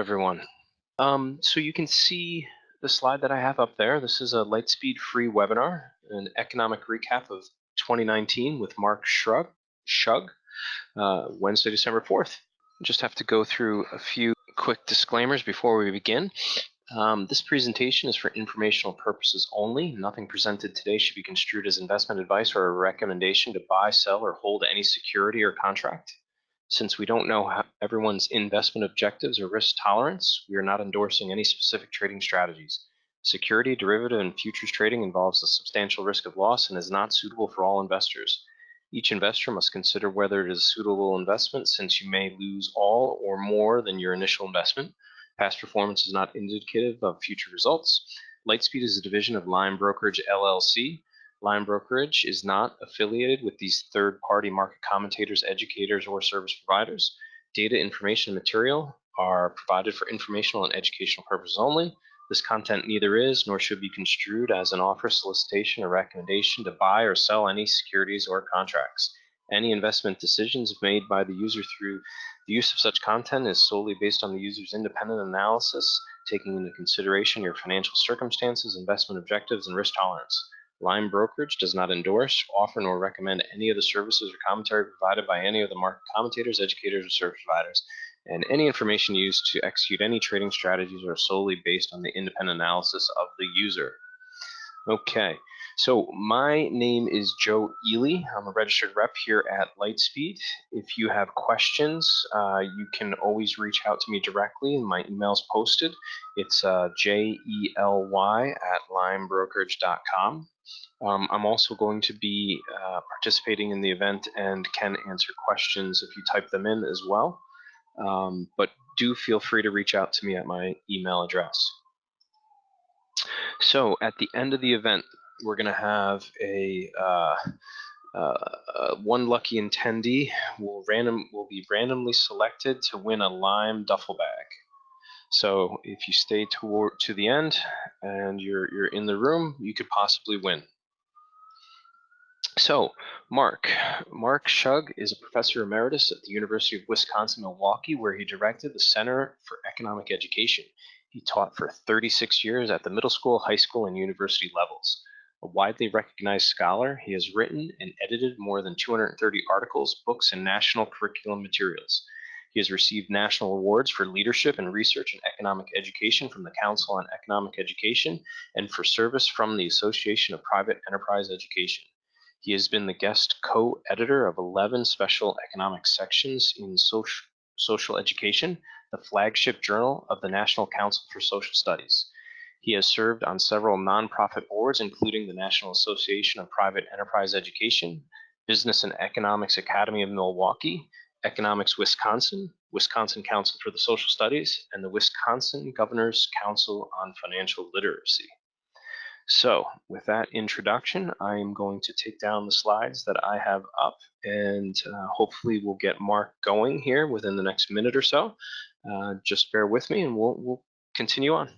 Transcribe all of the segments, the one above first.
everyone. So you can see the slide that I have up there. This is a Lightspeed free webinar, an economic recap of 2019 with Mark Schug, Wednesday, December 4th. Just have to go through a few quick disclaimers before we begin. This presentation is for informational purposes only. Nothing presented today should be construed as investment advice or a recommendation to buy, sell, or hold any security or contract. Since we don't know everyone's investment objectives or risk tolerance, we are not endorsing any specific trading strategies. Security, derivative, and futures trading involves a substantial risk of loss and is not suitable for all investors. Each investor must consider whether it is a suitable investment, since you may lose all or more than your initial investment. Past performance is not indicative of future results. Lightspeed is a division of Lime Brokerage LLC. Lime Brokerage is not affiliated with these third-party market commentators, educators, or service providers. Data, information, and material are provided for informational and educational purposes only. This content neither is nor should be construed as an offer, solicitation, or recommendation to buy or sell any securities or contracts. Any investment decisions made by the user through the use of such content is solely based on the user's independent analysis, taking into consideration your financial circumstances, investment objectives, and risk tolerance. Lime Brokerage does not endorse, offer, nor recommend any of the services or commentary provided by any of the market commentators, educators, or service providers, and any information used to execute any trading strategies are solely based on the independent analysis of the user. Okay, so my name is Joe Ely. I'm a registered rep here at Lightspeed. If you have questions, you can always reach out to me directly, and my email's posted. It's jely@limebrokerage.com. I'm also going to be participating in the event and can answer questions if you type them in as well. But do feel free to reach out to me at my email address. So at the end of the event, we're going to have one lucky attendee will be randomly selected to win a Lime duffel bag. So if you stay to the end and you're in the room, you could possibly win. So Mark Schug is a Professor Emeritus at the University of Wisconsin-Milwaukee, where he directed the Center for Economic Education. He taught for 36 years at the middle school, high school, and university levels. A widely recognized scholar, he has written and edited more than 230 articles, books, and national curriculum materials. He has received national awards for leadership and research in economic education from the Council on Economic Education and for service from the Association of Private Enterprise Education. He has been the guest co-editor of 11 special economic sections in Social Education, the flagship journal of the National Council for Social Studies. He has served on several nonprofit boards, including the National Association of Private Enterprise Education, Business and Economics Academy of Milwaukee, Economics Wisconsin, Wisconsin Council for the Social Studies, and the Wisconsin Governor's Council on Financial Literacy. So with that introduction, I'm going to take down the slides that I have up, and hopefully we'll get Mark going here within the next minute or so. Just bear with me and we'll continue on.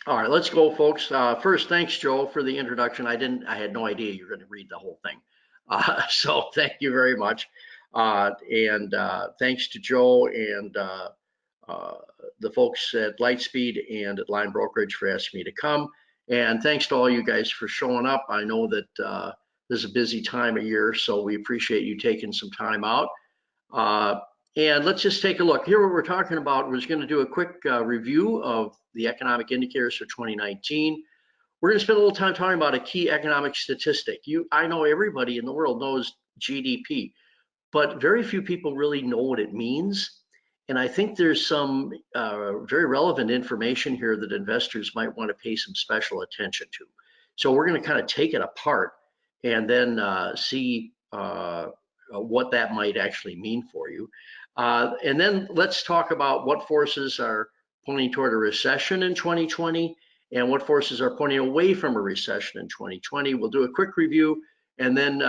All right, let's go, folks. First, thanks, Joe, for the introduction. I had no idea you were going to read the whole thing. So thank you very much. And thanks to Joe and the folks at Lightspeed and at Lime Brokerage for asking me to come. And thanks to all you guys for showing up. I know that this is a busy time of year, so we appreciate you taking some time out. And let's just take a look. Here what we're talking about, we're going to do a quick review of the economic indicators for 2019. We're going to spend a little time talking about a key economic statistic. I know everybody in the world knows GDP, but very few people really know what it means. And I think there's some very relevant information here that investors might want to pay some special attention to. So we're going to kind of take it apart and then see what that might actually mean for you. And then let's talk about what forces are pointing toward a recession in 2020 and what forces are pointing away from a recession in 2020. We'll do a quick review, and then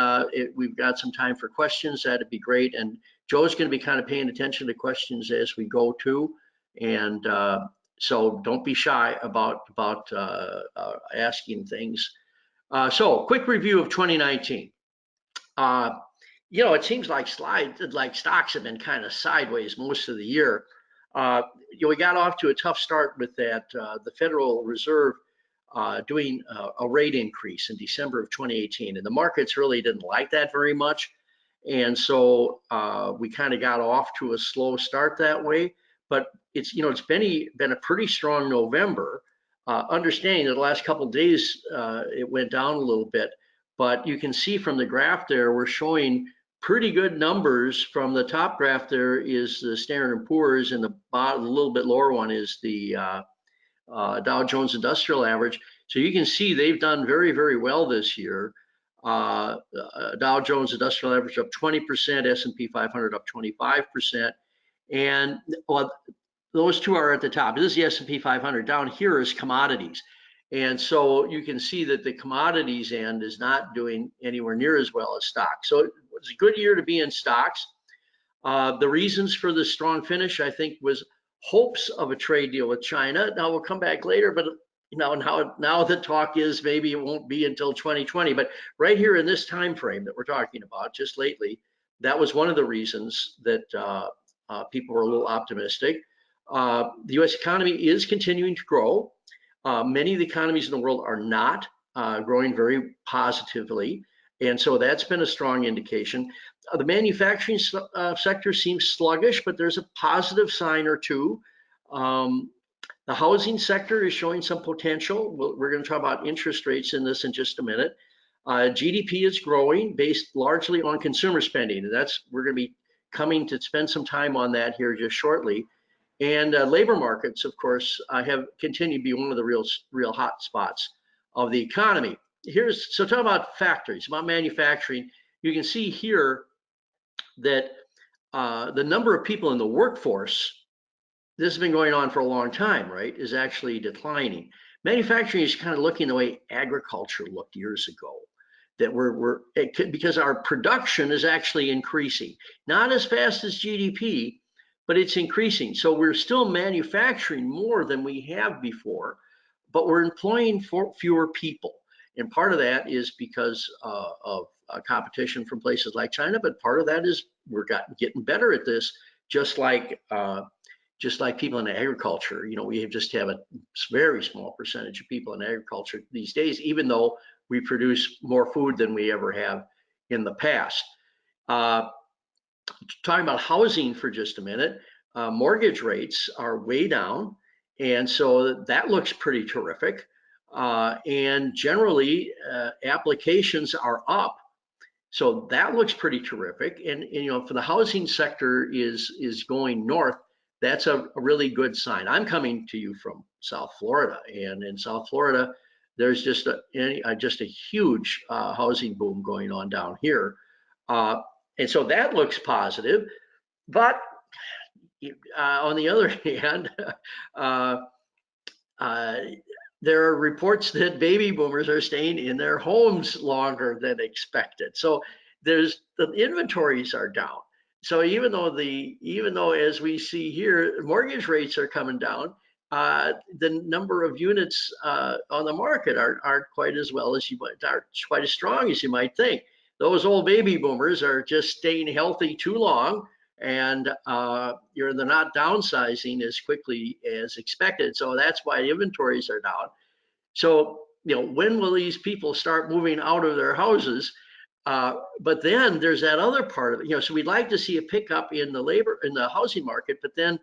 we've got some time for questions. That'd be great. And Joe's going to be kind of paying attention to questions as we go too. And so don't be shy about asking things. So quick review of 2019. You know, it seems like stocks have been kind of sideways most of the year. We got off to a tough start with that. The Federal Reserve doing a rate increase in December of 2018, and the markets really didn't like that very much. And so we kind of got off to a slow start that way. But it's been a pretty strong November. Understanding that the last couple of days it went down a little bit, but you can see from the graph there we're showing pretty good numbers. From the top graph there is the Standard & Poor's, and the bottom, a little bit lower one, is the Dow Jones Industrial Average. So you can see they've done very, very well this year. Dow Jones Industrial Average up 20%, S&P 500 up 25%, and well, those two are at the top. This is the S&P 500. Down here is commodities. And so you can see that the commodities end is not doing anywhere near as well as stocks. So it was a good year to be in stocks. The reasons for the strong finish, I think, was hopes of a trade deal with China. Now we'll come back later, but now the talk is maybe it won't be until 2020. But right here in this time frame that we're talking about, just lately, that was one of the reasons that people were a little optimistic. The U.S. economy is continuing to grow. Many of the economies in the world are not growing very positively, and so that's been a strong indication. The manufacturing sector seems sluggish, but there's a positive sign or two. The housing sector is showing some potential. We're going to talk about interest rates in this in just a minute. GDP is growing based largely on consumer spending, and we're going to be coming to spend some time on that here just shortly. And labor markets, of course, have continued to be one of the real hot spots of the economy. So talk about factories, about manufacturing. You can see here that the number of people in the workforce, this has been going on for a long time, right, is actually declining. Manufacturing is kind of looking the way agriculture looked years ago, that because our production is actually increasing, not as fast as GDP, but it's increasing. So we're still manufacturing more than we have before, but we're employing fewer people. And part of that is because of competition from places like China, but part of that is we're getting better at this, just like people in agriculture. We just have a very small percentage of people in agriculture these days, even though we produce more food than we ever have in the past. Talking about housing for just a minute, mortgage rates are way down, and so that looks pretty terrific. And generally, applications are up, so that looks pretty terrific. And for the housing sector is going north, that's a really good sign. I'm coming to you from South Florida, and in South Florida, there's just a huge housing boom going on down here. And so that looks positive. But on the other hand, there are reports that baby boomers are staying in their homes longer than expected. So the inventories are down. So even though as we see here, mortgage rates are coming down, the number of units on the market aren't quite as strong as you might think. Those old baby boomers are just staying healthy too long, and they're not downsizing as quickly as expected. So that's why inventories are down. So when will these people start moving out of their houses? But then there's that other part of it. So we'd like to see a pickup in the housing market, but then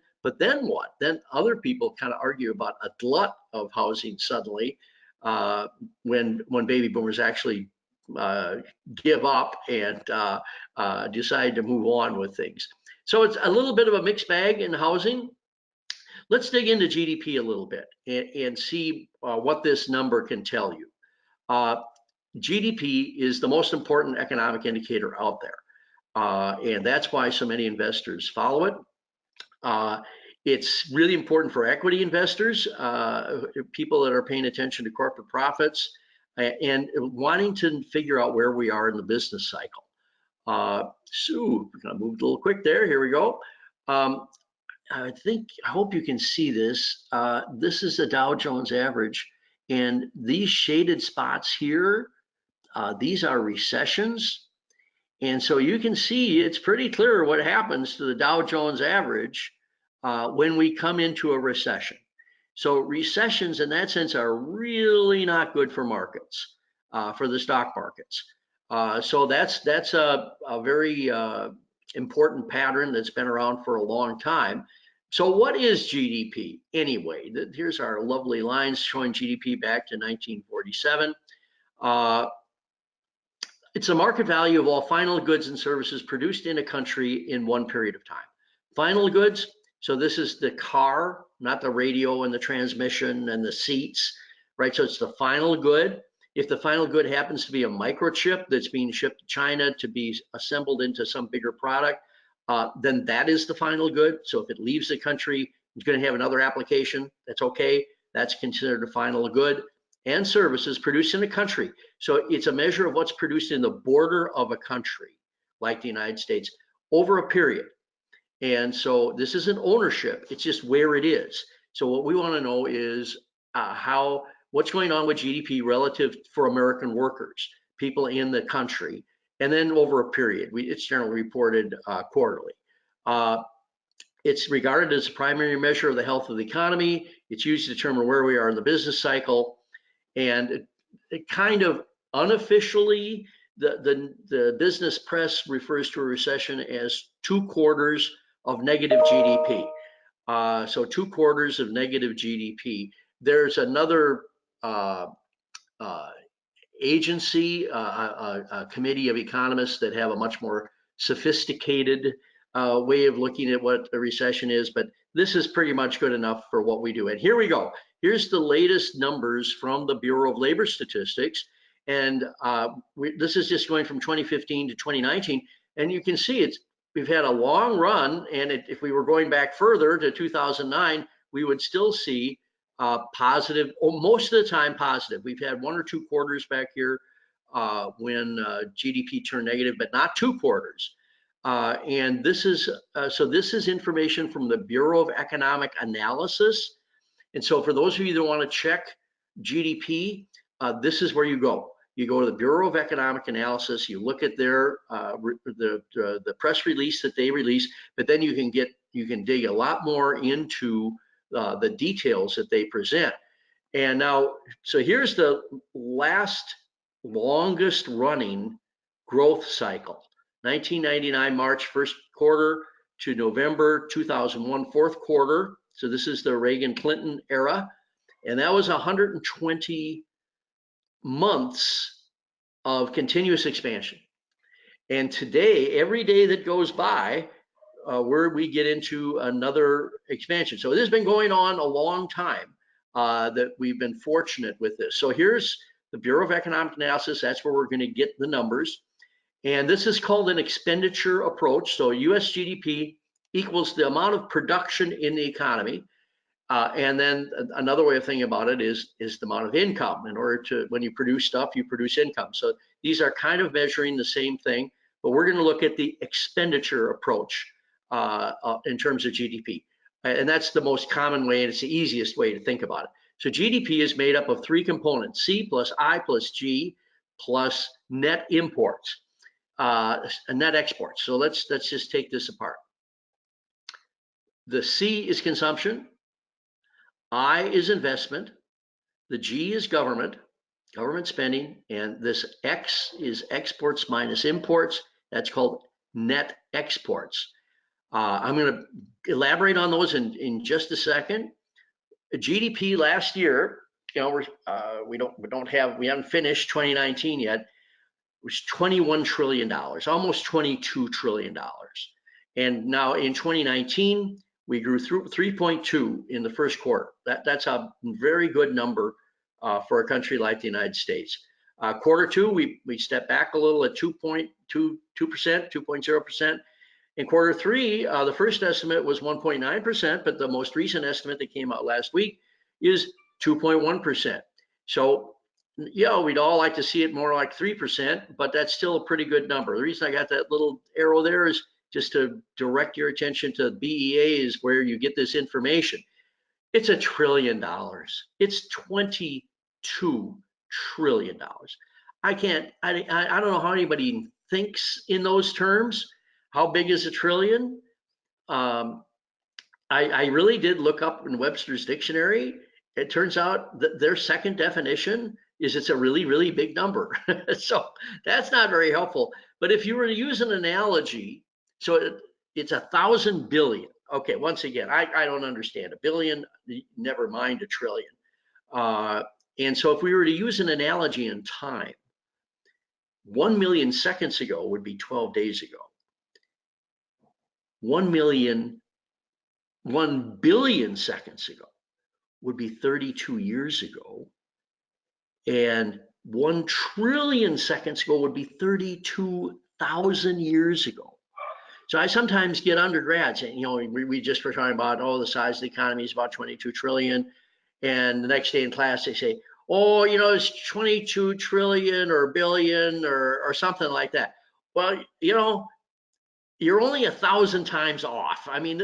what? Then other people kind of argue about a glut of housing suddenly when baby boomers actually give up and decide to move on with things. So it's a little bit of a mixed bag in housing. Let's dig into GDP a little bit and see what this number can tell you. GDP is the most important economic indicator out there, and that's why so many investors follow it. It's really important for equity investors, people that are paying attention to corporate profits and wanting to figure out where we are in the business cycle. So we're gonna move a little quick there. Here we go. I hope you can see this. This is the Dow Jones average, and these shaded spots here, these are recessions. And so you can see it's pretty clear what happens to the Dow Jones average when we come into a recession. So recessions in that sense are really not good for markets, for the stock markets. So that's a very important pattern that's been around for a long time. So what is GDP anyway? Here's our lovely lines showing GDP back to 1947. It's the market value of all final goods and services produced in a country in one period of time. Final goods, so this is the car, not the radio and the transmission and the seats, right? So it's the final good. If the final good happens to be a microchip that's being shipped to China to be assembled into some bigger product, then that is the final good. So if it leaves the country, it's going to have another application. That's okay. That's considered a final good. And services produced in a country. So it's a measure of what's produced in the border of a country, like the United States, over a period. And so this isn't ownership, it's just where it is. So what we want to know is what's going on with GDP relative for American workers, people in the country, and then over a period. It's generally reported quarterly. It's regarded as a primary measure of the health of the economy. It's used to determine where we are in the business cycle. And it kind of unofficially, the business press refers to a recession as 2 quarters of negative GDP. So 2 quarters of negative GDP. There's another agency, a committee of economists that have a much more sophisticated way of looking at what a recession is, but this is pretty much good enough for what we do. And here we go. Here's the latest numbers from the Bureau of Labor Statistics. And this is just going from 2015 to 2019. And you can see we've had a long run. And if we were going back further to 2009, we would still see positive, most of the time positive. We've had 1 or 2 quarters back here when GDP turned negative, but not 2 quarters. And this is information from the Bureau of Economic Analysis. And so for those of you that want to check GDP, this is where you go. You go to the Bureau of Economic Analysis, you look at their the press release that they release, but then you can dig a lot more into the details that they present. And now, so here's the longest running growth cycle. 1999 March first quarter to November 2001 fourth quarter. So this is the Reagan-Clinton era, and that was 120 months of continuous expansion. And today, every day that goes by, we get into another expansion. So this has been going on a long time that we've been fortunate with this. So here's the Bureau of Economic Analysis. That's where we're going to get the numbers. And this is called an expenditure approach. So US GDP equals the amount of production in the economy. And then another way of thinking about it is the amount of income. In order to, when you produce stuff, you produce income. So these are kind of measuring the same thing, but we're going to look at the expenditure approach in terms of GDP. And that's the most common way, and it's the easiest way to think about it. So GDP is made up of 3 components: C plus I plus G plus net imports. Net exports. So let's just take this apart. The C is consumption, I is investment, the G is government spending, and this X is exports minus imports. That's called net exports. I'm going to elaborate on those in just a second. GDP last year, you know, we haven't finished 2019 yet. Was $21 trillion, almost $22 trillion. And now in 2019, we grew through 3.2 in the first quarter. That's a very good number for a country like the United States. Quarter 2, we stepped back a little at 2.22%, 2.0%. In quarter 3, the first estimate was 1.9%, but the most recent estimate that came out last week is 2.1%. So yeah, we'd all like to see it more like 3%, but that's still a pretty good number. The reason I got that little arrow there is just to direct your attention to BEA is where you get this information. It's $1 trillion. It's $22 trillion. I don't know how anybody thinks in those terms. How big is a trillion? I really did look up in Webster's dictionary. It turns out that their second definition is it's a really, really big number. So that's not very helpful. But if you were to use an analogy, so it's 1,000 billion. Okay, once again, I don't understand a billion, never mind a trillion. And so if we were to use an analogy in time, 1 million seconds ago would be 12 days ago. 1 billion seconds ago would be 32 years ago. And 1 trillion seconds ago would be 32,000 years ago. So I sometimes get undergrads, and we just were talking about, the size of the economy is about 22 trillion. And the next day in class, they say, it's 22 trillion or billion or something like that. Well, you're only 1,000 times off. I mean,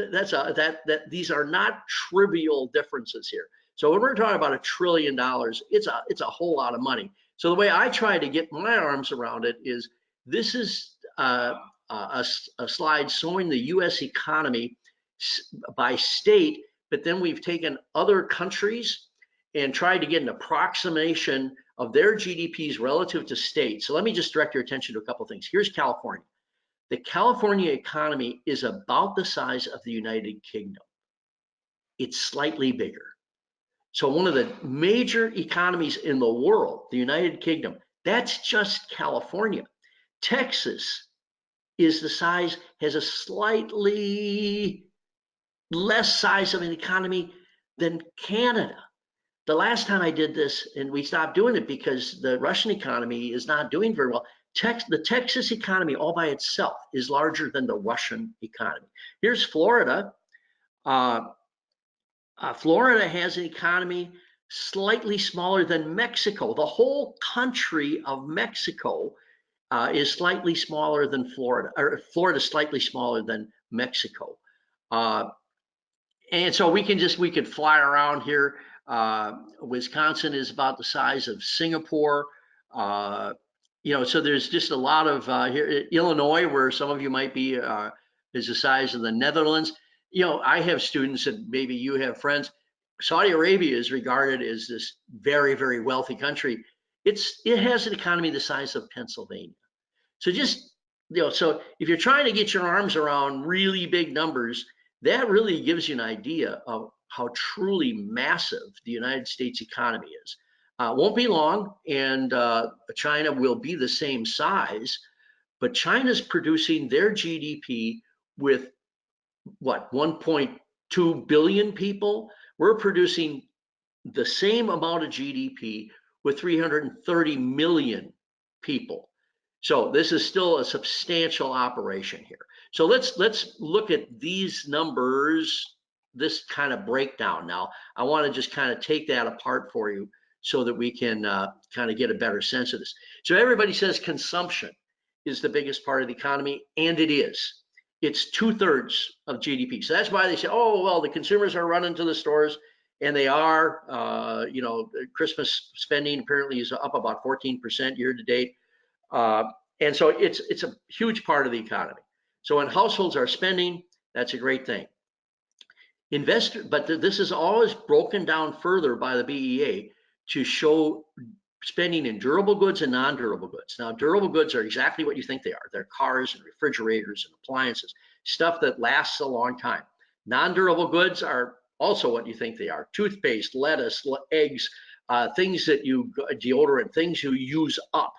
these are not trivial differences here. So when we're talking about $1 trillion, it's a whole lot of money. So the way I try to get my arms around it is, this is a slide showing the U.S. economy by state, but then we've taken other countries and tried to get an approximation of their GDPs relative to states. So let me just direct your attention to a couple of things. Here's California. The California economy is about the size of the United Kingdom. It's slightly bigger. So one of the major economies in the world, the United Kingdom, that's just California. Texas is the size, has a slightly less size of an economy than Canada. The last time I did this, and we stopped doing it because the Russian economy is not doing very well, the Texas economy all by itself is larger than the Russian economy. Here's Florida. Florida has an economy slightly smaller than Mexico. The whole country of Mexico is slightly smaller than Florida, or Florida is slightly smaller than Mexico. And so we could fly around here. Wisconsin is about the size of Singapore. So there's just a lot of here. Illinois, where some of you might be, is the size of the Netherlands. I have students, and maybe you have friends. Saudi Arabia is regarded as this very, very wealthy country. It has an economy the size of Pennsylvania. So so if you're trying to get your arms around really big numbers, that really gives you an idea of how truly massive the United States economy is. Won't be long, and China will be the same size, but China's producing their GDP with what, 1.2 billion people? We're producing the same amount of GDP with 330 million people. So this is still a substantial operation here. So let's look at these numbers, this kind of breakdown now. I want to just kind of take that apart for you so that we can kind of get a better sense of this. So everybody says consumption is the biggest part of the economy, and it is. It's 2/3 of GDP. So that's why they say, the consumers are running to the stores, and they are. Christmas spending apparently is up about 14% year to date. And so it's a huge part of the economy. So when households are spending, that's a great thing. But this is always broken down further by the BEA to show spending in durable goods and non-durable goods. Now, durable goods are exactly what you think they are. They're cars and refrigerators and appliances, stuff that lasts a long time. Non-durable goods are also what you think they are: toothpaste, lettuce, eggs, things that deodorant, things you use up.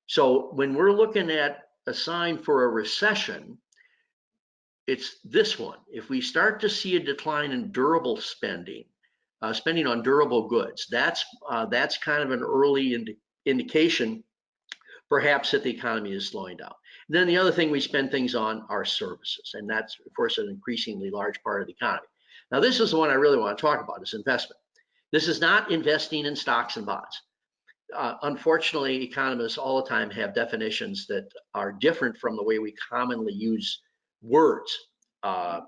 So when we're looking at a sign for a recession, it's this one. If we start to see a decline in durable spending, spending on durable goods, that's kind of an early indication, perhaps, that the economy is slowing down. And then the other thing we spend things on are services, and that's, of course, an increasingly large part of the economy. Now, this is the one I really want to talk about, is investment. This is not investing in stocks and bonds. Unfortunately, economists all the time have definitions that are different from the way we commonly use words. And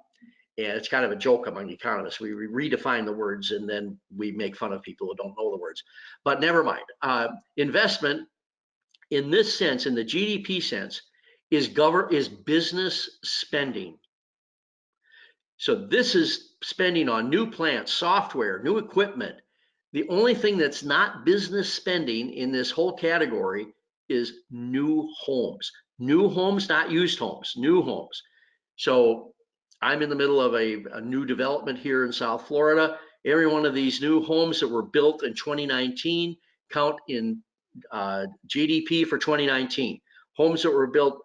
it's kind of a joke among economists. We redefine the words, and then we make fun of people who don't know the words. But never mind. Investment, in this sense, in the GDP sense, is business spending. So this is spending on new plants, software, new equipment. The only thing that's not business spending in this whole category is new homes. New homes, not used homes, new homes. So I'm in the middle of a new development here in South Florida. Every one of these new homes that were built in 2019 count in GDP for 2019. Homes that were built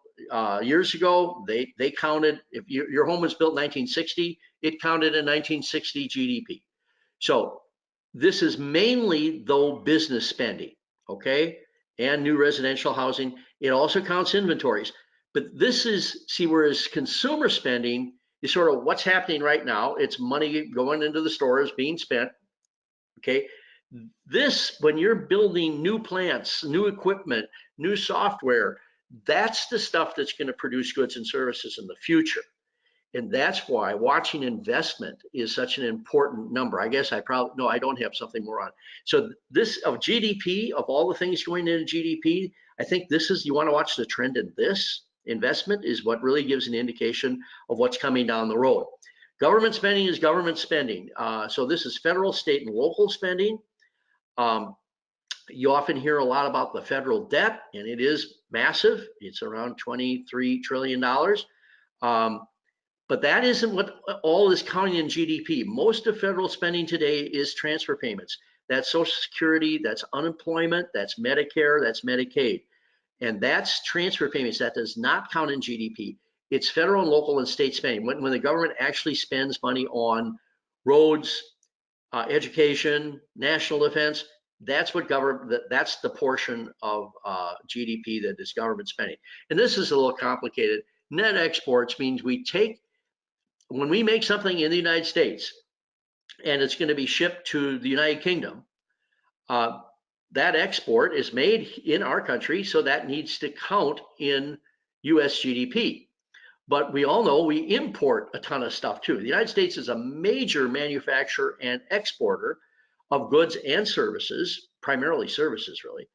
years ago, they counted, if your home was built in 1960, it counted in 1960 GDP. So this is mainly, though, business spending, okay? And new residential housing. It also counts inventories. But this is, see, whereas consumer spending is sort of what's happening right now. It's money going into the stores, being spent, okay? This, when you're building new plants, new equipment, new software, that's the stuff that's going to produce goods and services in the future. And that's why watching investment is such an important number. I guess I probably, no, I don't have something more on. So this of GDP, of all the things going into GDP, I think this is, you want to watch the trend in this investment is what really gives an indication of what's coming down the road. Government spending is government spending. So this is federal, state, and local spending. You often hear a lot about the federal debt, and it is massive. It's around $23 trillion. But that isn't what all is counting in GDP. Most of federal spending today is transfer payments. That's Social Security, that's unemployment, that's Medicare, that's Medicaid. And that's transfer payments. That does not count in GDP. It's federal and local and state spending. When the government actually spends money on roads, education, national defense, that's what that's the portion of GDP that is government spending. And this is a little complicated. Net exports means we take, when we make something in the United States and it's going to be shipped to the United Kingdom, that export is made in our country, so that needs to count in US GDP. But we all know we import a ton of stuff too. The United States is a major manufacturer and exporter of goods and services, primarily services really.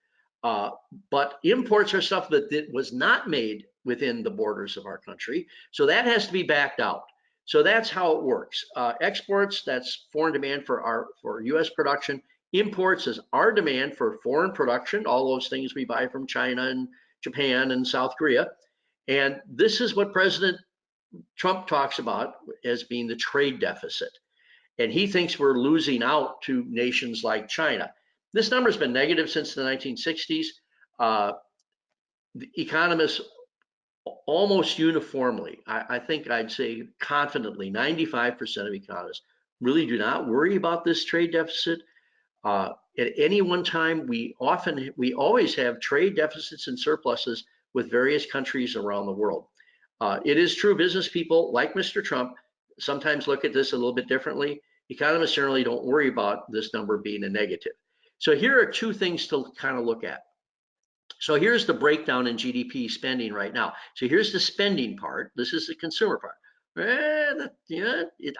But imports are stuff that was not made within the borders of our country. So that has to be backed out. So that's how it works. Exports, that's foreign demand for US production. Imports is our demand for foreign production, all those things we buy from China and Japan and South Korea. And this is what President Trump talks about as being the trade deficit. And he thinks we're losing out to nations like China. This number has been negative since the 1960s. The economists almost uniformly, I think I'd say confidently, 95% of economists really do not worry about this trade deficit. At any one time, we always have trade deficits and surpluses with various countries around the world. It is true business people like Mr. Trump sometimes look at this a little bit differently. Economists generally don't worry about this number being a negative. So here are two things to kind of look at. So here's the breakdown in GDP spending right now. So here's the spending part. This is the consumer part.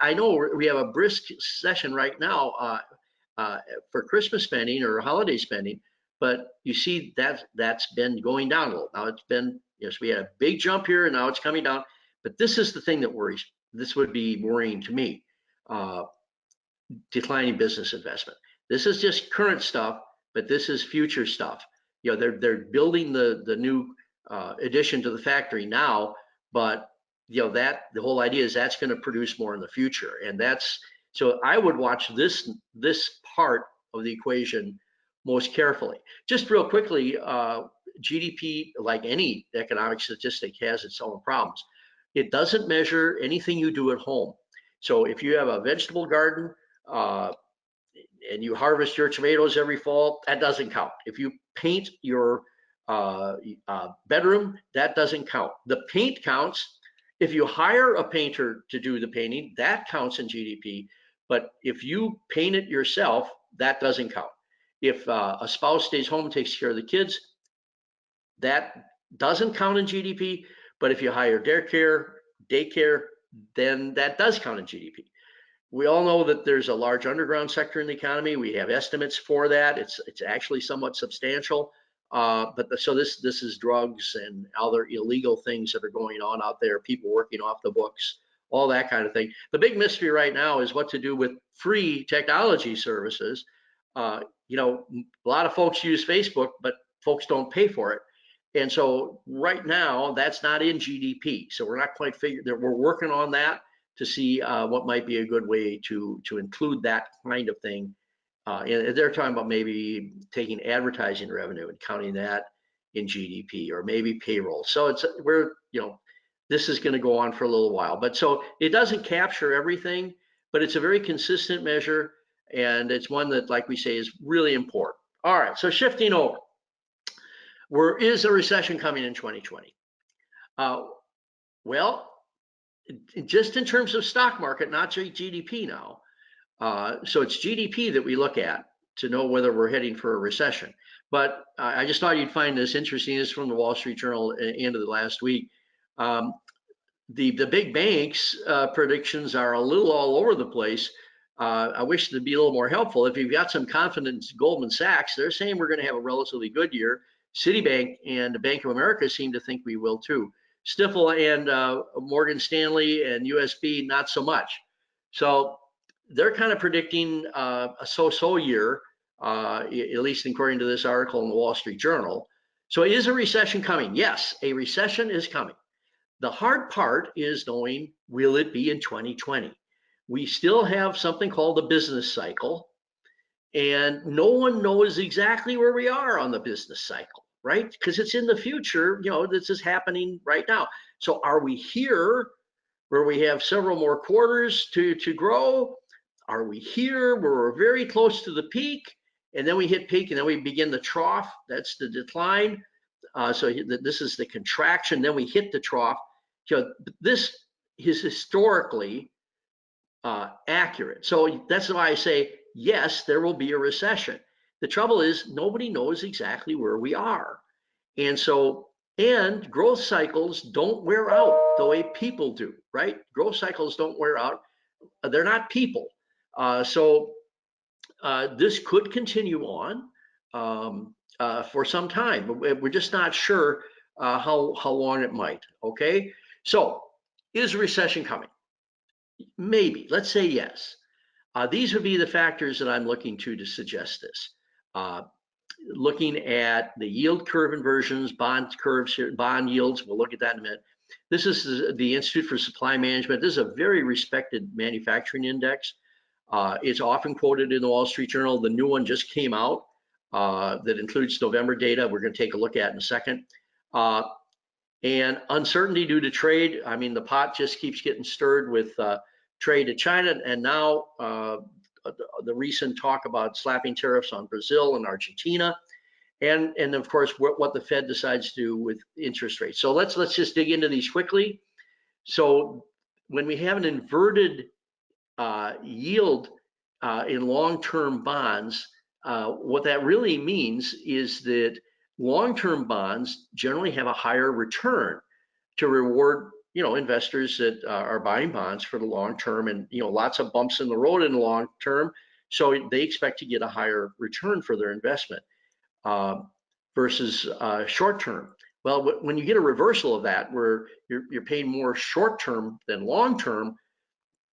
I know we have a brisk session right now for Christmas spending or holiday spending, but you see that's been going down a little. Now it's been, yes, we had a big jump here and now it's coming down, but this is the thing that worries. This would be worrying to me, declining business investment. This is just current stuff, but this is future stuff. You know, they're building the new addition to the factory now, but you know that the whole idea is that's going to produce more in the future, and that's, so I would watch this part of the equation most carefully. Just real quickly, GDP, like any economic statistic, has its own problems. It doesn't measure anything you do at home. So if you have a vegetable garden and you harvest your tomatoes every fall, that doesn't count. If you paint your bedroom, that doesn't count. The paint counts. If you hire a painter to do the painting, that counts in GDP. But if you paint it yourself, that doesn't count. If a spouse stays home and takes care of the kids, that doesn't count in GDP. But if you hire daycare, then that does count in GDP. We all know that there's a large underground sector in the economy. We have estimates for that. It's actually somewhat substantial. So this is drugs and other illegal things that are going on out there, people working off the books, all that kind of thing. The big mystery right now is what to do with free technology services. You know, a lot of folks use Facebook, but folks don't pay for it. And so right now, that's not in GDP. So we're not quite figured that we're working on that to see what might be a good way to include that kind of thing. And they're talking about maybe taking advertising revenue and counting that in GDP, or maybe payroll. So it's you know, this is going to go on for a little while. But so it doesn't capture everything, but it's a very consistent measure, and it's one that, like we say, is really important. All right, so shifting over. Is a recession coming in 2020? Well, just in terms of stock market, not GDP now. So it's GDP that we look at to know whether we're heading for a recession. But I just thought you'd find this interesting. This is from the Wall Street Journal at the end of the last week. The big banks' predictions are a little all over the place. I wish they'd be a little more helpful. If you've got some confidence, Goldman Sachs, they're saying we're going to have a relatively good year. Citibank and the Bank of America seem to think we will too. Stifel and Morgan Stanley and USB, not so much. So they're kind of predicting a so-so year, at least according to this article in the Wall Street Journal. So is a recession coming? Yes, a recession is coming. The hard part is knowing, will it be in 2020? We still have something called the business cycle, and no one knows exactly where we are on the business cycle, right? Because it's in the future, you know, this is happening right now. So are we here where we have several more quarters to grow? Are we here where we're very close to the peak, and then we hit peak and then we begin the trough? That's the decline. So this is the contraction, then we hit the trough. So this is historically accurate. So that's why I say, yes, there will be a recession. The trouble is nobody knows exactly where we are. And so, and growth cycles don't wear out the way people do, right? Growth cycles don't wear out. They're not people. So this could continue on for some time, but we're just not sure how long it might, okay? So is a recession coming? Maybe, let's say yes. These would be the factors that I'm looking to suggest this. Looking at the yield curve inversions, bond curves, bond yields, we'll look at that in a minute. This is the Institute for Supply Management. This is a very respected manufacturing index. It's often quoted in the Wall Street Journal. The new one just came out that includes November data. We're going to take a look at in a second. And uncertainty due to trade. I mean, the pot just keeps getting stirred with trade to China, and now the recent talk about slapping tariffs on Brazil and Argentina, and of course what the Fed decides to do with interest rates. So let's just dig into these quickly. So when we have an inverted yield in long-term bonds, what that really means is that long-term bonds generally have a higher return to reward, you know, investors that are buying bonds for the long term, and you know, lots of bumps in the road in the long term, so they expect to get a higher return for their investment versus short term. Well, when you get a reversal of that, where you're paying more short term than long term,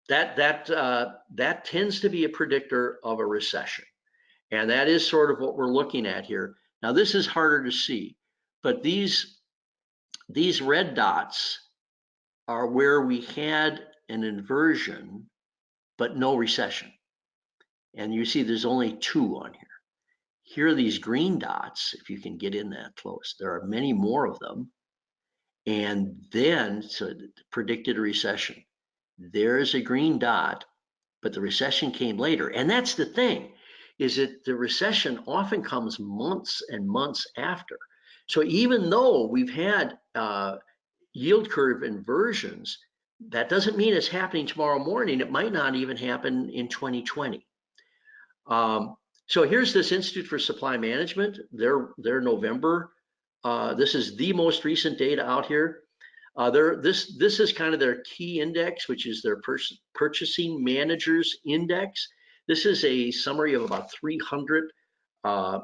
that tends to be a predictor of a recession, and that is sort of what we're looking at here. Now, this is harder to see, but these red dots are where we had an inversion, but no recession. And you see there's only 2 on here. Here are these green dots, if you can get in that close. There are many more of them. And then, so it predicted a recession. There's a green dot, but the recession came later. And that's the thing, is that the recession often comes months and months after. So even though we've had yield curve inversions, that doesn't mean it's happening tomorrow morning. It might not even happen in 2020. So here's this Institute for Supply Management, their November. This is the most recent data out here. This is kind of their key index, which is their Purchasing Managers Index. This is a summary of about 300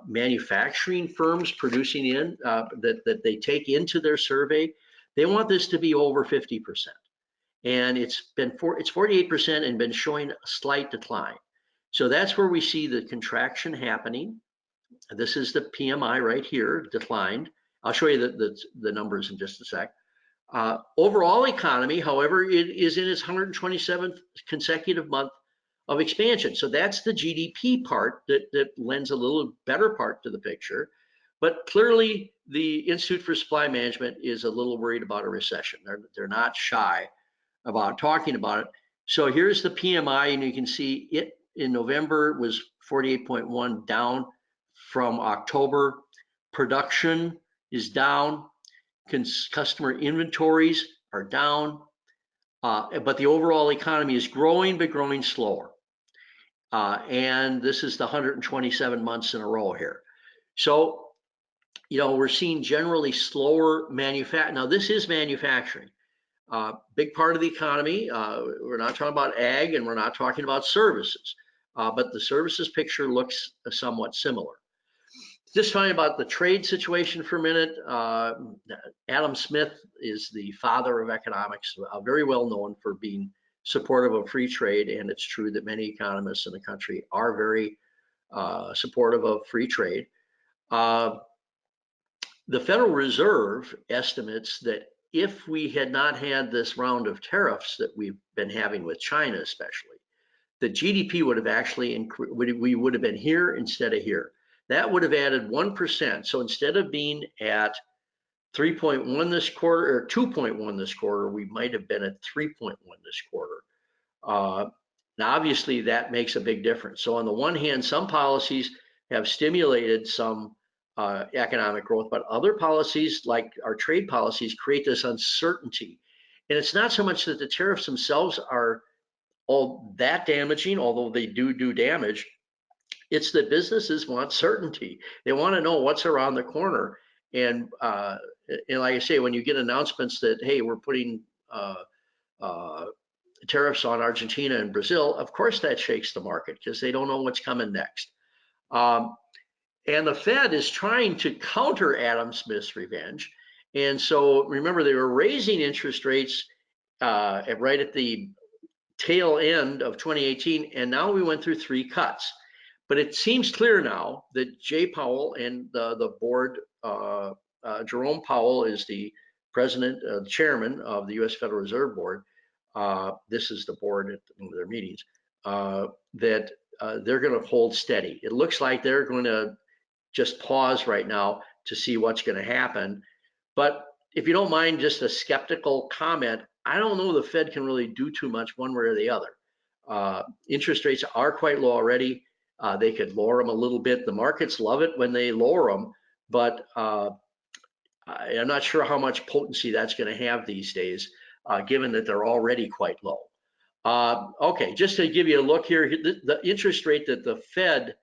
manufacturing firms producing that they take into their survey. They want this to be over 50%. and it's 48% and been showing a slight decline. So that's where we see the contraction happening. This is the PMI right here, declined. I'll show you the numbers in just a sec. Overall economy, however, it is in its 127th consecutive month of expansion. So that's the GDP part that lends a little better part to the picture. But clearly, the Institute for Supply Management is a little worried about a recession. They're not shy about talking about it. So here's the PMI, and you can see it in November was 48.1, down from October. Production is down. Customer inventories are down. But the overall economy is growing, but growing slower. And this is the 127 months in a row here. So, we're seeing generally slower manufacturing. Now, this is manufacturing. Big part of the economy. We're not talking about ag, and we're not talking about services. But the services picture looks somewhat similar. Just talking about the trade situation for a minute. Adam Smith is the father of economics, very well known for being supportive of free trade, and it's true that many economists in the country are very supportive of free trade. The Federal Reserve estimates that if we had not had this round of tariffs that we've been having with China especially, the GDP would have actually, we would have been here instead of here. That would have added 1%. So instead of being at 3.1 this quarter or 2.1 this quarter, we might have been at 3.1 this quarter. Now, obviously, that makes a big difference. So on the one hand, some policies have stimulated some economic growth, but other policies, like our trade policies, create this uncertainty. And it's not so much that the tariffs themselves are all that damaging, although they do damage. It's that businesses want certainty. They want to know what's around the corner. And like I say, when you get announcements that, hey, we're putting tariffs on Argentina and Brazil, of course that shakes the market because they don't know what's coming next. And the Fed is trying to counter Adam Smith's revenge. And so remember, they were raising interest rates right at the tail end of 2018, and now we went through 3 cuts. But it seems clear now that Jay Powell and the board, Jerome Powell is the president, chairman of the U.S. Federal Reserve Board. This is the board at one of their meetings, that they're going to hold steady. It looks like they're going to just pause right now to see what's going to happen. But if you don't mind just a skeptical comment, I don't know the Fed can really do too much one way or the other. Interest rates are quite low already. They could lower them a little bit. The markets love it when they lower them, but I'm not sure how much potency that's going to have these days, given that they're already quite low. Okay, just to give you a look here, the interest rate that the Fed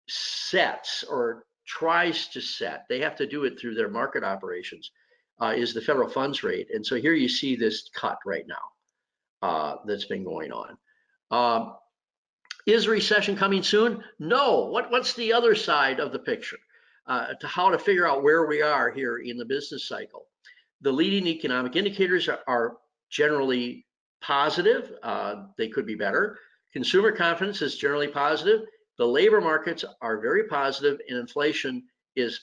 sets or tries to set, they have to do it through their market operations, is the federal funds rate. And so here you see this cut right now that's been going on. Is a recession coming soon? No. What's the other side of the picture to how to figure out where we are here in the business cycle? The leading economic indicators are generally positive. They could be better. Consumer confidence is generally positive. The labor markets are very positive, and inflation is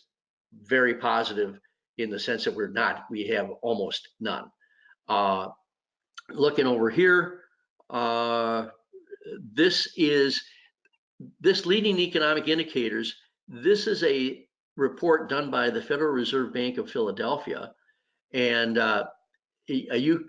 very positive in the sense that we have almost none. Looking over here, this leading economic indicators. This is a report done by the Federal Reserve Bank of Philadelphia, and you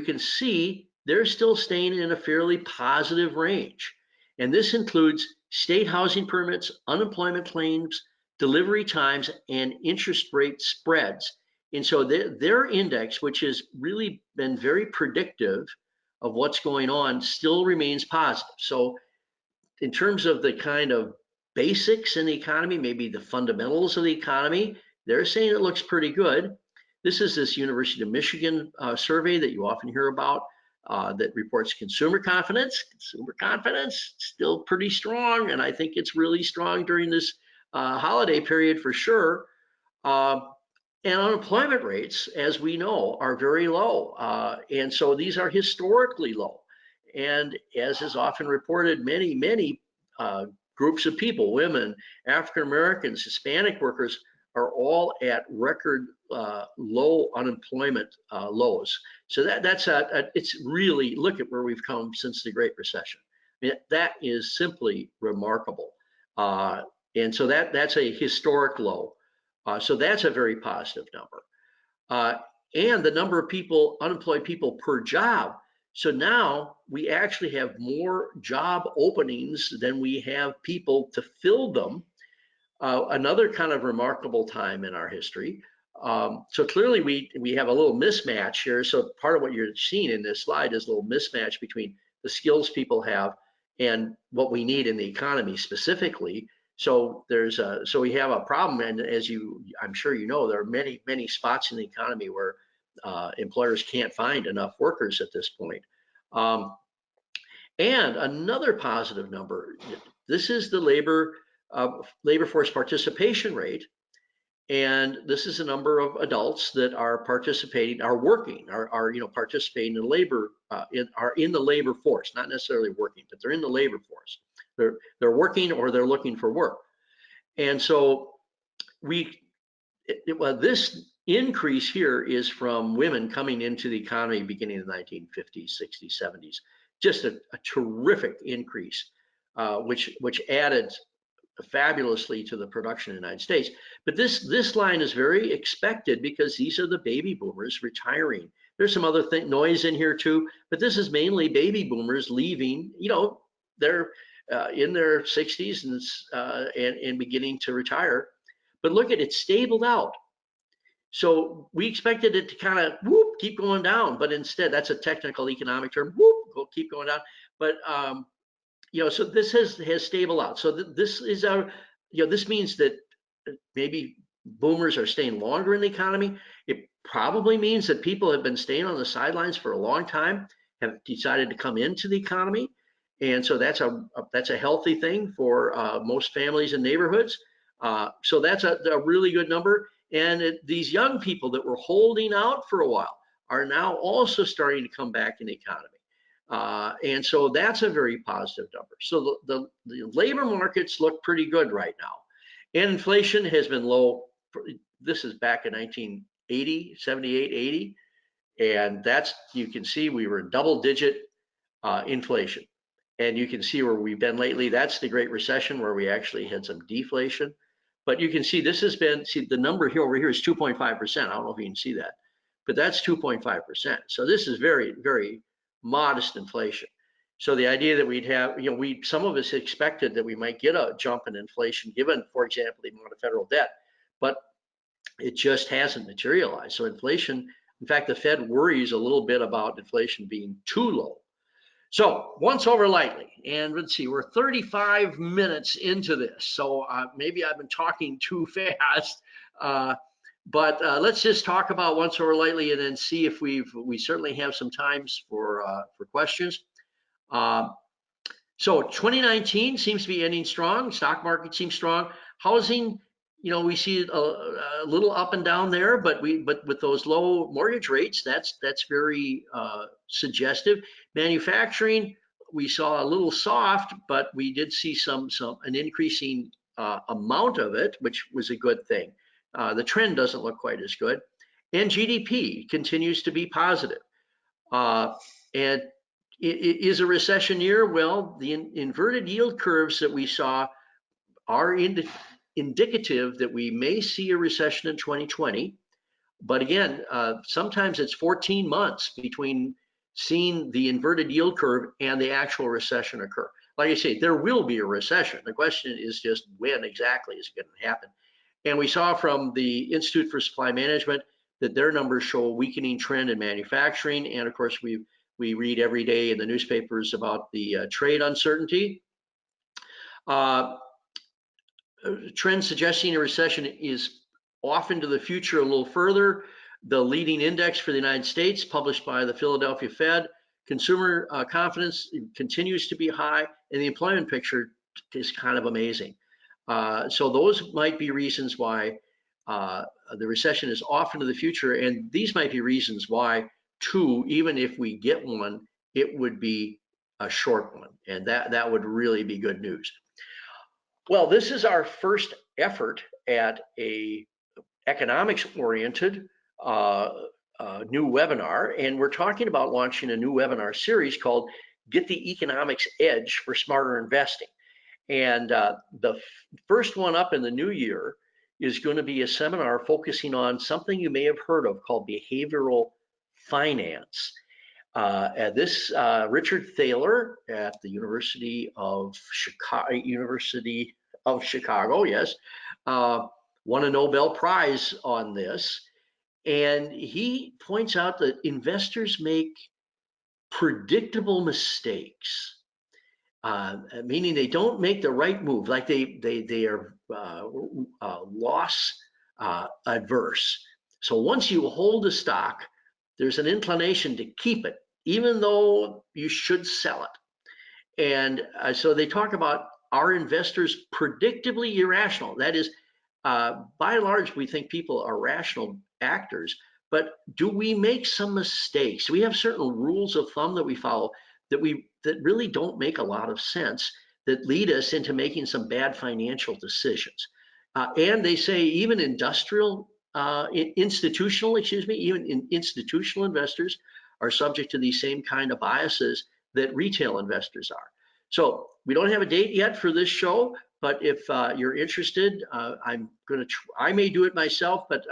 can see they're still staying in a fairly positive range. And this includes state housing permits, unemployment claims, delivery times, and interest rate spreads. And so their index, which has really been very predictive of what's going on, still remains positive. So in terms of the kind of basics in the economy, maybe the fundamentals of the economy, they're saying it looks pretty good. This is this University of Michigan survey that you often hear about that reports consumer confidence. Consumer confidence still pretty strong, and I think it's really strong during this holiday period for sure. And unemployment rates, as we know, are very low. And so these are historically low. And as is often reported, many groups of people, women, African Americans, Hispanic workers, are all at record low unemployment lows. So it's really, look at where we've come since the Great Recession. I mean, that is simply remarkable. And so that's a historic low. So that's a very positive number. And the number of people, unemployed people per job. So now we actually have more job openings than we have people to fill them. Another kind of remarkable time in our history. So clearly we have a little mismatch here. So part of what you're seeing in this slide is a little mismatch between the skills people have and what we need in the economy specifically. So so we have a problem, and as I'm sure you know, there are many spots in the economy where employers can't find enough workers at this point. And another positive number, this is the labor force participation rate, and this is the number of adults that are participating, are working, are participating in labor, are in the labor force, not necessarily working, but they're in the labor force. They're working or they're looking for work. And so this increase here is from women coming into the economy beginning in the 1950s, 60s, 70s. Just a terrific increase, which added fabulously to the production in the United States. But this line is very expected because these are the baby boomers retiring. There's some other noise in here too, but this is mainly baby boomers leaving. They're in their 60s and beginning to retire. But look at it, stabled out. So we expected it to kind of keep going down, but instead, that's a technical economic term. Keep going down. But so this has stabilized out. So this is this means that maybe boomers are staying longer in the economy. It probably means that people have been staying on the sidelines for a long time, have decided to come into the economy, and so that's a healthy thing for most families and neighborhoods. So that's a really good number. And these young people that were holding out for a while are now also starting to come back in the economy. And so that's a very positive number. So the labor markets look pretty good right now. And inflation has been low. This is back in 1980, 78, 80. And you can see we were double digit inflation. And you can see where we've been lately. That's the Great Recession, where we actually had some deflation. But you can see this has been, the number here over here is 2.5%. I don't know if you can see that, but that's 2.5%. So this is very, very modest inflation. So the idea that we'd have, some of us expected that we might get a jump in inflation given, for example, the amount of federal debt, but it just hasn't materialized. So inflation, in fact, the Fed worries a little bit about inflation being too low. So once over lightly, and let's see, we're 35 minutes into this, so maybe I've been talking too fast, but let's just talk about once over lightly and then see if we certainly have some times for questions. So 2019 seems to be ending strong. Stock market seems strong. Housing, we see a little up and down there, but with those low mortgage rates, that's very suggestive. Manufacturing, we saw a little soft, but we did see an increasing amount of it, which was a good thing. The trend doesn't look quite as good, and GDP continues to be positive. And is a recession year? Well, the inverted yield curves that we saw are indicative that we may see a recession in 2020. But again, sometimes it's 14 months between seeing the inverted yield curve and the actual recession occur. Like I say, there will be a recession. The question is just when exactly is it going to happen? And we saw from the Institute for Supply Management that their numbers show a weakening trend in manufacturing. And of course, we read every day in the newspapers about the trade uncertainty. Trend suggesting a recession is off into the future a little further. The leading index for the United States, published by the Philadelphia Fed, consumer confidence continues to be high, and the employment picture is kind of amazing. So those might be reasons why the recession is off into the future, and these might be reasons why, too, even if we get one, it would be a short one, and that would really be good news. Well, this is our first effort at a economics-oriented new webinar, and we're talking about launching a new webinar series called Get the Economics Edge for Smarter Investing. And the first one up in the new year is going to be a seminar focusing on something you may have heard of called behavioral finance. This Richard Thaler at the University of Chicago, yes, won a Nobel Prize on this, and he points out that investors make predictable mistakes. Meaning they don't make the right move, like they are loss adverse. So once you hold a stock, there's an inclination to keep it, even though you should sell it. And so they talk about, are investors predictably irrational? That is, by and large, we think people are rational actors, but do we make some mistakes? We have certain rules of thumb that we follow that really don't make a lot of sense, that lead us into making some bad financial decisions. And they say even institutional investors are subject to these same kind of biases that retail investors are. So we don't have a date yet for this show, but if you're interested, I may do it myself, but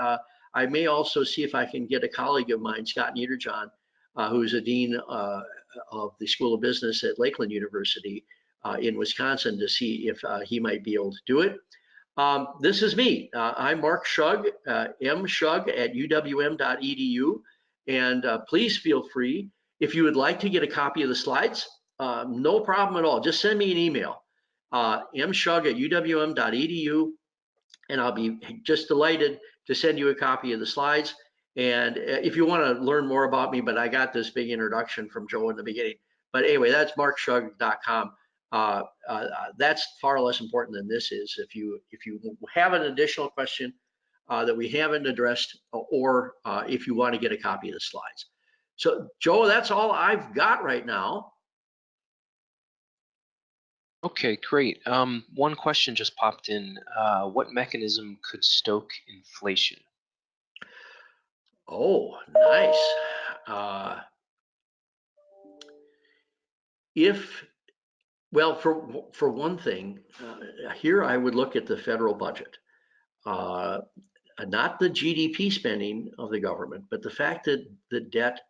I may also see if I can get a colleague of mine, Scott Niederjohn, who's a dean of the School of Business at Lakeland University in Wisconsin, to see if he might be able to do it. This is me. I'm Mark Schug, mschug at uwm.edu, and please feel free, if you would like to get a copy of the slides, no problem at all. Just send me an email, mschug at uwm.edu, and I'll be just delighted to send you a copy of the slides. And if you want to learn more about me, but I got this big introduction from Joe in the beginning. But anyway, that's markschug.com. That's far less important than this is. If you have an additional question that we haven't addressed, or if you want to get a copy of the slides. So Joe, that's all I've got right now. Okay, great. One question just popped in. What mechanism could stoke inflation? Oh, nice. Well, for one thing, here I would look at the federal budget, not the GDP spending of the government, but the fact that the debt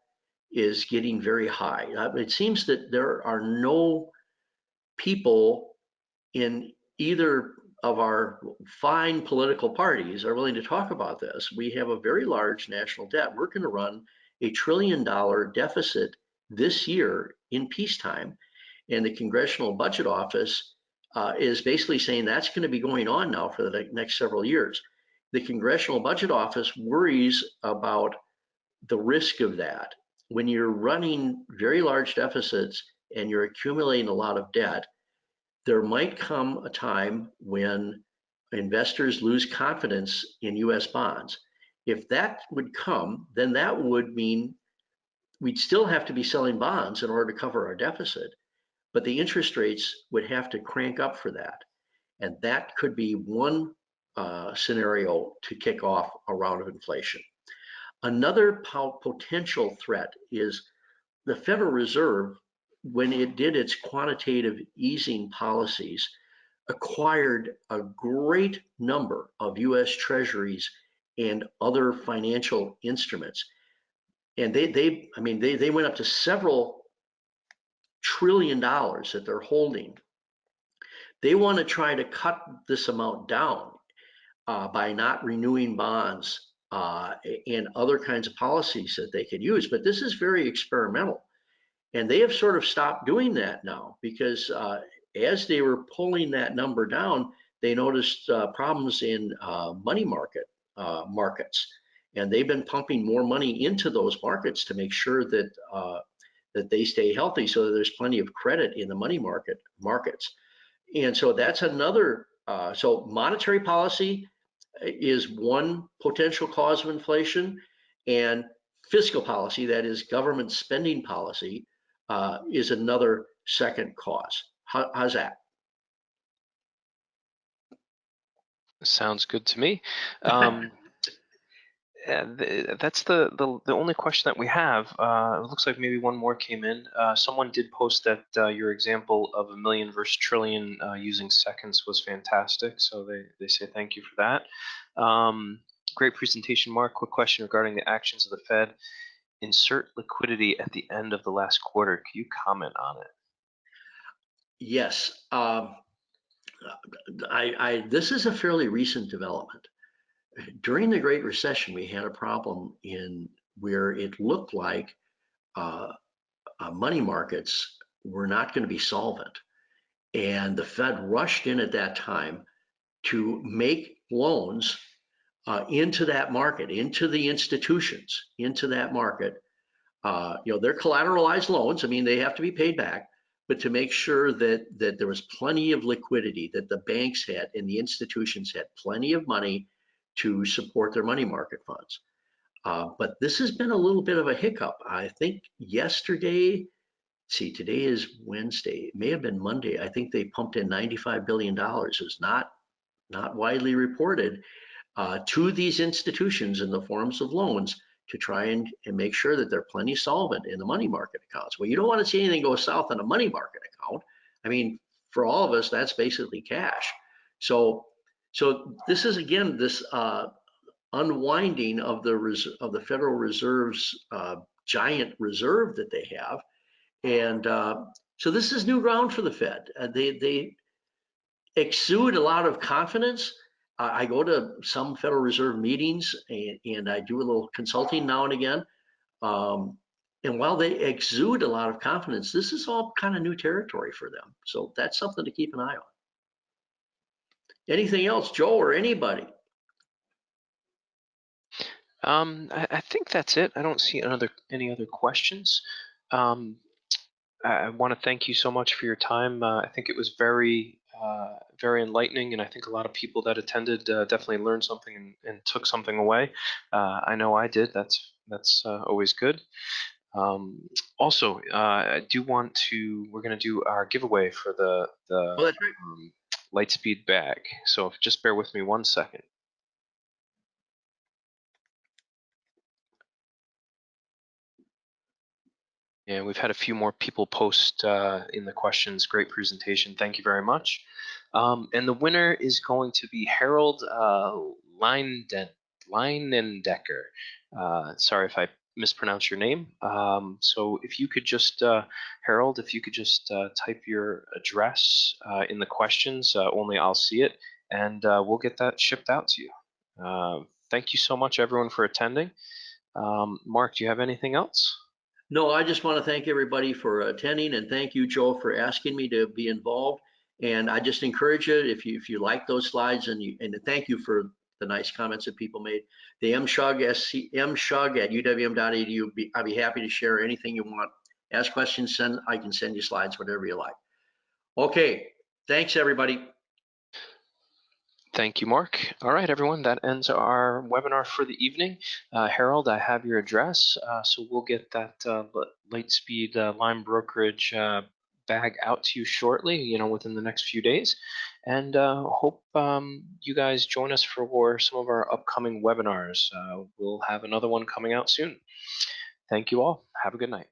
is getting very high. It seems that there are no people in either of our fine political parties are willing to talk about this. We have a very large national debt. We're going to run $1 trillion deficit this year in peacetime. And the Congressional Budget Office is basically saying that's going to be going on now for the next several years. The Congressional Budget Office worries about the risk of that. When you're running very large deficits and you're accumulating a lot of debt, there might come a time when investors lose confidence in US bonds. If that would come, then that would mean we'd still have to be selling bonds in order to cover our deficit, but the interest rates would have to crank up for that. And that could be one scenario to kick off a round of inflation. Another potential threat is the Federal Reserve, when it did its quantitative easing policies, acquired a great number of US treasuries and other financial instruments. And they went up to several trillion dollars that they're holding. They want to try to cut this amount down by not renewing bonds and other kinds of policies that they could use. But this is very experimental. And they have sort of stopped doing that now, because as they were pulling that number down, they noticed problems in money markets. And they've been pumping more money into those markets to make sure that that they stay healthy, so that there's plenty of credit in the money markets. And so that's another, so monetary policy, is one potential cause of inflation, and fiscal policy, that is government spending policy, is another second cause. How's that? Sounds good to me. That's the only question that we have. It looks like maybe one more came in. Someone did post that your example of a million versus trillion using seconds was fantastic. So they say thank you for that. Great presentation, Mark. Quick question regarding the actions of the Fed. Insert liquidity at the end of the last quarter. Can you comment on it? Yes. This is a fairly recent development. During the Great Recession, we had a problem in where it looked like money markets were not going to be solvent. And the Fed rushed in at that time to make loans into that market, into the institutions, into that market. They're collateralized loans. I mean, they have to be paid back, but to make sure that there was plenty of liquidity, that the banks had and the institutions had plenty of money to support their money market funds. But this has been a little bit of a hiccup. I think yesterday, today is Wednesday, it may have been Monday. I think they pumped in $95 billion. It's not widely reported to these institutions in the forms of loans to try and make sure that they're plenty solvent in the money market accounts. Well, you don't want to see anything go south in a money market account. I mean, for all of us, that's basically cash. So this is, again, this unwinding of the Federal Reserve's giant reserve that they have. And so this is new ground for the Fed. They exude a lot of confidence. I go to some Federal Reserve meetings and I do a little consulting now and again. And while they exude a lot of confidence, this is all kind of new territory for them. So that's something to keep an eye on. Anything else, Joe, or anybody? I think that's it. I don't see any other questions. I want to thank you so much for your time. I think it was very enlightening, and I think a lot of people that attended definitely learned something and took something away. I know I did. That's always good. Also, I do want to. We're going to do our giveaway for the Oh, that's right. Lightspeed bag. So just bear with me 1 second. Yeah, we've had a few more people post in the questions. Great presentation. Thank you very much. And the winner is going to be Harold Leinendecker. Sorry if I mispronounced your name. So if you could just, Harold, if you could just type your address in the questions, only I'll see it, and we'll get that shipped out to you. Thank you so much, everyone, for attending. Mark, do you have anything else? No, I just want to thank everybody for attending, and thank you, Joe, for asking me to be involved. And I just encourage you, if you like those slides, and thank you for the nice comments that people made. The mshug at uwm.edu. I'd be happy to share anything you want. Ask questions, I can send you slides, whatever you like. Okay, thanks everybody. Thank you, Mark. All right, everyone, that ends our webinar for the evening. Harold, I have your address, so we'll get that Lightspeed Lime Brokerage bag out to you shortly, within the next few days. And hope you guys join us for some of our upcoming webinars. We'll have another one coming out soon. Thank you all. Have a good night.